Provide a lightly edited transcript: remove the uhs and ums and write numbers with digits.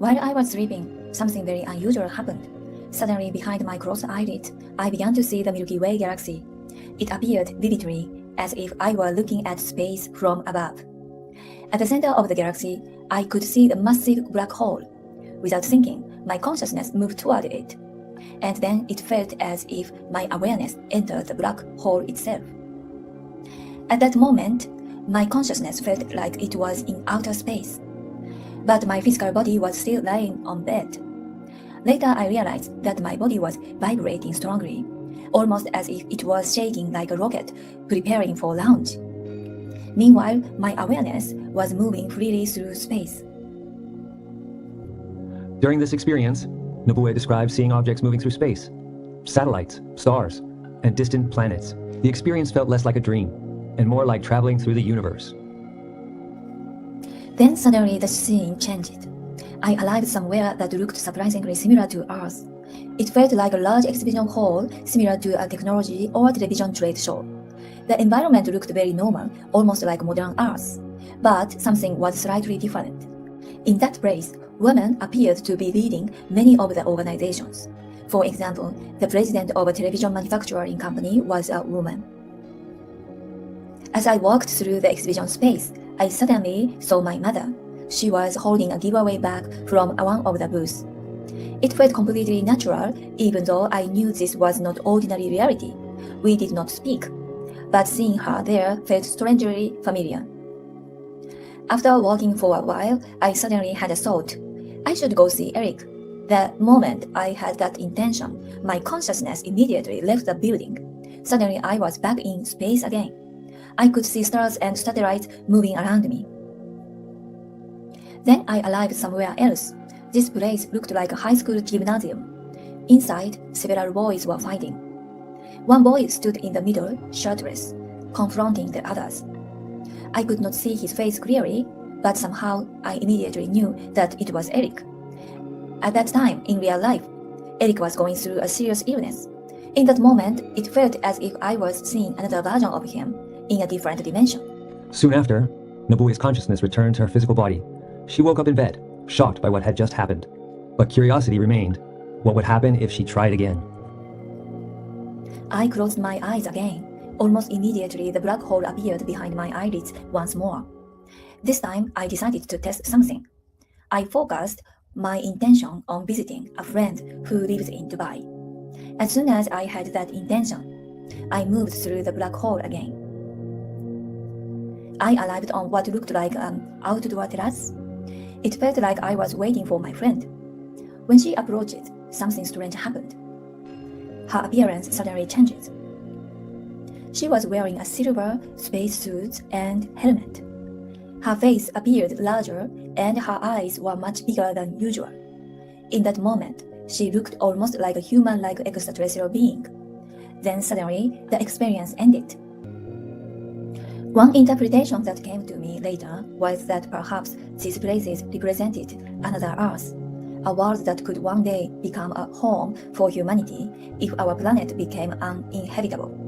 While I was sleeping, something very unusual happened. Suddenly, behind my closed eyelid, I began to see the Milky Way galaxy. It appeared vividly, as if I were looking at space from above. At the center of the galaxy, I could see the massive black hole. Without thinking, my consciousness moved toward it. And then it felt as if my awareness entered the black hole itself. At that moment, my consciousness felt like it was in outer space. But my physical body was still lying on bed. Later, I realized that my body was vibrating strongly, almost as if it was shaking like a rocket, preparing for launch. Meanwhile, my awareness was moving freely through space. During this experience, Nobuo describes seeing objects moving through space, satellites, stars, and distant planets. The experience felt less like a dream, and more like traveling through the universe. Then suddenly the scene changed. I arrived somewhere that looked surprisingly similar to Earth. It felt like a large exhibition hall similar to a technology or television trade show. The environment looked very normal, almost like modern Earth. But something was slightly different. In that place, women appeared to be leading many of the organizations. For example, the president of a television manufacturing company was a woman. As I walked through the exhibition space, I suddenly saw my mother. She was holding a giveaway bag from one of the booths. It felt completely natural, even though I knew this was not ordinary reality. We did not speak, but seeing her there felt strangely familiar. After walking for a while, I suddenly had a thought. I should go see Eric. The moment I had that intention, my consciousness immediately left the building. Suddenly I was back in space again. I could see stars and satellites moving around me. Then I arrived somewhere else. This place looked like a high school gymnasium. Inside, several boys were fighting. One boy stood in the middle, shirtless, confronting the others. I could not see his face clearly, but somehow I immediately knew that it was Eric. At that time, in real life, Eric was going through a serious illness. In that moment, it felt as if I was seeing another version of him in a different dimension. Soon after, Nobuo's consciousness returned to her physical body. She woke up in bed, shocked by what had just happened. But curiosity remained. What would happen if she tried again? I closed my eyes again. Almost immediately, the black hole appeared behind my eyelids once more. This time, I decided to test something. I focused my intention on visiting a friend who lives in Dubai. As soon as I had that intention, I moved through the black hole again. I arrived on what looked like an outdoor terrace. It felt like I was waiting for my friend. When she approached, something strange happened. Her appearance suddenly changed. She was wearing a silver spacesuit and helmet. Her face appeared larger and her eyes were much bigger than usual. In that moment, she looked almost like a human-like extraterrestrial being. Then suddenly, the experience ended. One interpretation that came to me later was that perhaps these places represented another Earth, a world that could one day become a home for humanity if our planet became uninhabitable.